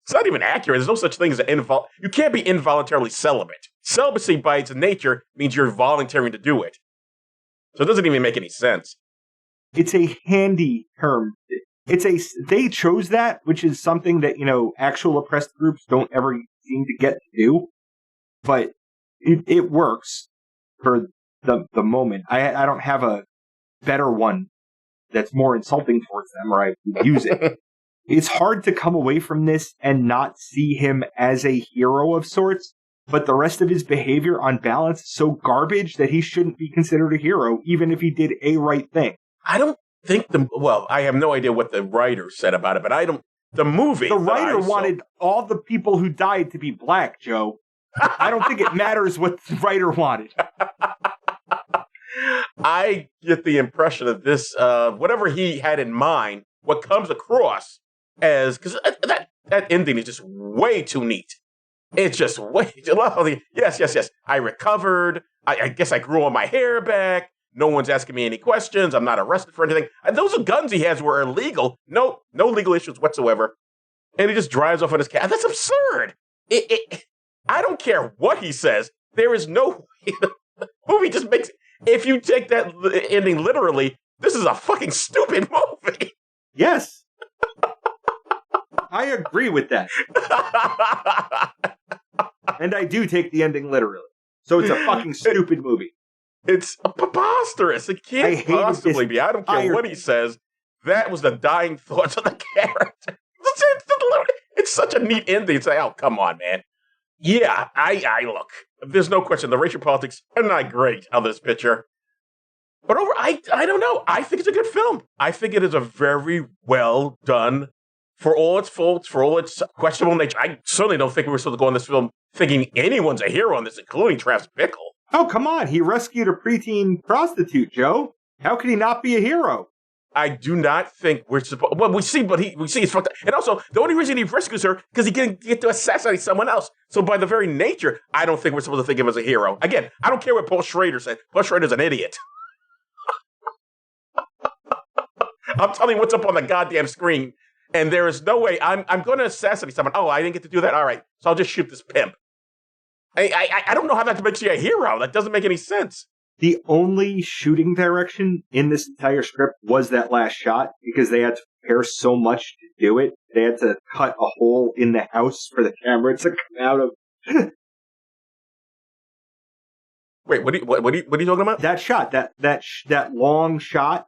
It's not even accurate. There's no such thing as you can't be involuntarily celibate. Celibacy, by its nature, means you're volunteering to do it. So it doesn't even make any sense. It's a handy term. They chose that, which is something that, actual oppressed groups don't ever seem to get to do. But it works for the moment. I don't have a better one that's more insulting towards them, or I would use it. It's hard to come away from this and not see him as a hero of sorts, but the rest of his behavior on balance is so garbage that he shouldn't be considered a hero, even if he did a right thing. I don't think I have no idea what the writer said about it, but the movie. The writer wanted all the people who died to be black, Joe. I don't think it matters what the writer wanted. I get the impression that this, whatever he had in mind, what comes across as, because that ending is just way too neat. It's just way too lovely. Yes. I recovered. I guess I grew all my hair back. No one's asking me any questions. I'm not arrested for anything. And those guns he has were illegal. No legal issues whatsoever. And he just drives off in his car. That's absurd. I don't care what he says. There is no the movie just makes. If you take that ending literally, this is a fucking stupid movie. Yes. I agree with that. And I do take the ending literally. So it's a fucking stupid movie. It's preposterous. It can't possibly be. I don't care what he says. That was the dying thoughts of the character. It's such a neat ending. It's like, oh, come on, man. Yeah, I look. There's no question. The racial politics are not great of this picture. But I don't know. I think it's a good film. I think it is a very well done, for all its faults, for all its questionable nature. I certainly don't think we were supposed to go on this film thinking anyone's a hero on this, including Travis Bickle. Oh, come on. He rescued a preteen prostitute, Joe. How could he not be a hero? I do not think we're supposed. Well, we see it's fucked up. And also, the only reason he rescues her because he can get to assassinate someone else. So by the very nature, I don't think we're supposed to think of him as a hero. Again, I don't care what Paul Schrader said. Paul Schrader's an idiot. I'm telling you what's up on the goddamn screen, and there is no way I'm going to assassinate someone. Oh, I didn't get to do that. All right, so I'll just shoot this pimp. I don't know how that makes you a hero. That doesn't make any sense. The only shooting direction in this entire script was that last shot because they had to prepare so much to do it. They had to cut a hole in the house for the camera to come out of. Wait, what are you talking about? That shot, that long shot,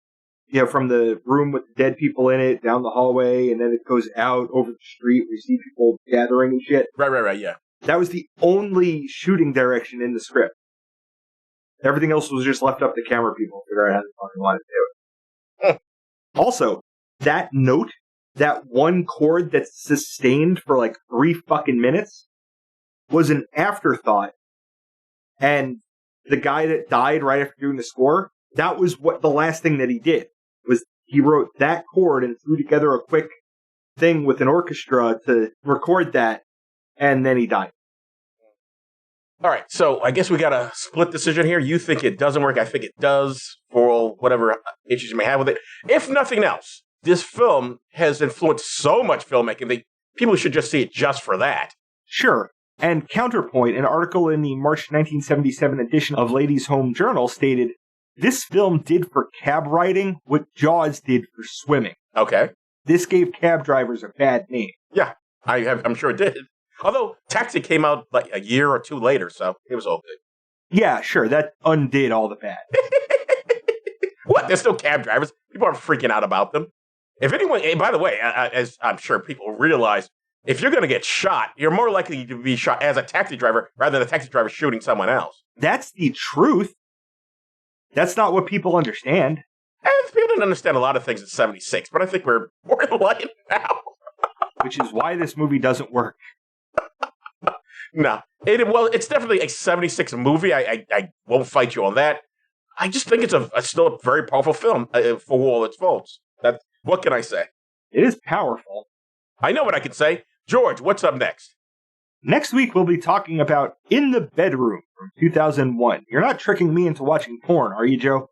from the room with the dead people in it, down the hallway, and then it goes out over the street where you see people gathering and shit. Right, yeah. That was the only shooting direction in the script. Everything else was just left up to camera people to figure out how they fucking wanted to do it. Also, that note, that one chord that's sustained for like 3 fucking minutes, was an afterthought. And the guy that died right after doing the score, that was what the last thing that he did. Was he wrote that chord and threw together a quick thing with an orchestra to record that, and then he died. All right, so I guess we got a split decision here. You think it doesn't work. I think it does, for whatever issues you may have with it. If nothing else, this film has influenced so much filmmaking that people should just see it just for that. Sure. And counterpoint, an article in the March 1977 edition of Ladies' Home Journal stated, this film did for cab riding what Jaws did for swimming. Okay. This gave cab drivers a bad name. Yeah, I'm sure it did. Although Taxi came out like a year or two later, so it was all good. Yeah, sure, that undid all the bad. What? They're still cab drivers. People aren't freaking out about them. If anyone, by the way, as I'm sure people realize, if you're going to get shot, you're more likely to be shot as a taxi driver rather than a taxi driver shooting someone else. That's the truth. That's not what people understand. And people didn't understand a lot of things in 76, but I think we're more enlightened now. Which is why this movie doesn't work. No. It's definitely a 76 movie. I won't fight you on that. I just think it's still a very powerful film for all its faults. What can I say? It is powerful. I know what I can say. George, what's up next? Next week, we'll be talking about In the Bedroom from 2001. You're not tricking me into watching porn, are you, Joe?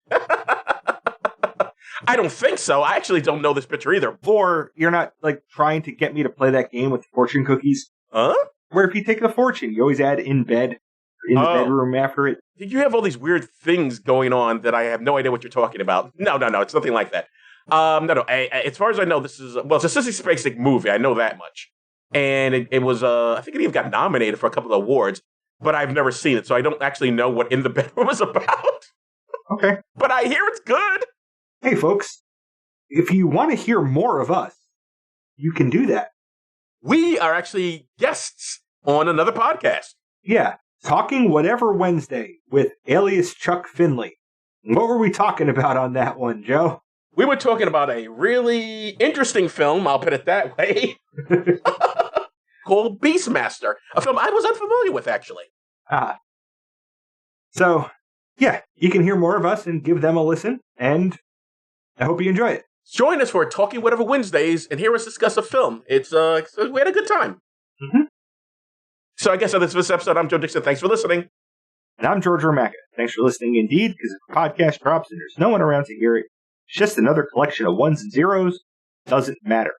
I don't think so. I actually don't know this picture either. Or you're not, trying to get me to play that game with fortune cookies? Huh? Where if you take a fortune, you always add in bed, or in the bedroom after it. Did you have all these weird things going on that I have no idea what you're talking about? No, it's nothing like that. No. As far as I know, it's a Sissy Spacek movie. I know that much. And it was, I think it even got nominated for a couple of awards, but I've never seen it, so I don't actually know what In the Bedroom is about. Okay. But I hear it's good. Hey, folks, if you want to hear more of us, you can do that. We are actually guests on another podcast. Yeah, Talking Whatever Wednesday with alias Chuck Finley. What were we talking about on that one, Joe? We were talking about a really interesting film, I'll put it that way, called Beastmaster, a film I was unfamiliar with, actually. So, yeah, you can hear more of us and give them a listen, and I hope you enjoy it. Join us for Talking Whatever Wednesdays and hear us discuss a film. We had a good time. Mm-hmm. So I guess on this episode, I'm Joe Dixon. Thanks for listening. And I'm George Romaka. Thanks for listening indeed, because if a podcast drops and there's no one around to hear it, it's just another collection of ones and zeros. Doesn't matter.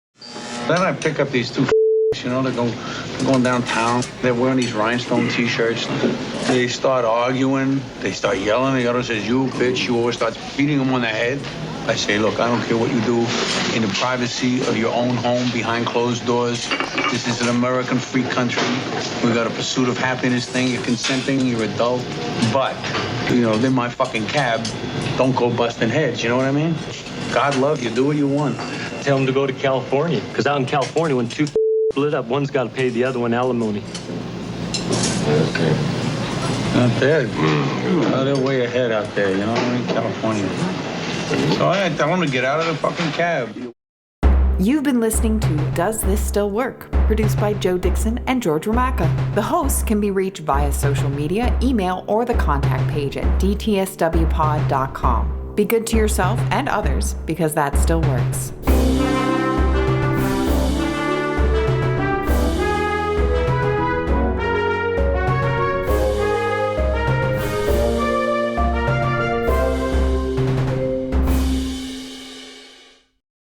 Then I pick up these two they're going downtown. They're wearing these rhinestone T-shirts. They start arguing. They start yelling. The other says, you bitch. You always start beating them on the head. I say, look, I don't care what you do in the privacy of your own home behind closed doors. This is an American free country. We got a pursuit of happiness thing. You're consenting. You're adult. But, they're my fucking cab. Don't go busting heads. You know what I mean? God love you. Do what you want. Tell them to go to California. Because out in California, when two split up, one's got to pay the other one alimony. Okay. Not there. They're way ahead out there, you know what I mean? California. So I tell them to get out of the fucking cab. You've been listening to Does This Still Work? Produced by Joe Dixon and George Romaka. The hosts can be reached via social media, email, or the contact page at dtswpod.com. Be good to yourself and others, because that still works.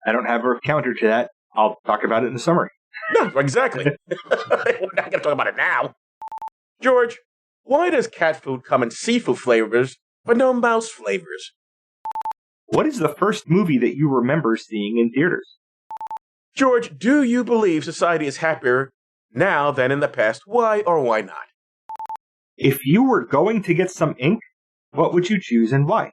I don't have a counter to that. I'll talk about it in the summary. No, exactly. We're not going to talk about it now. George, why does cat food come in seafood flavors, but no mouse flavors? What is the first movie that you remember seeing in theaters? George, do you believe society is happier now than in the past? Why or why not? If you were going to get some ink, what would you choose and why?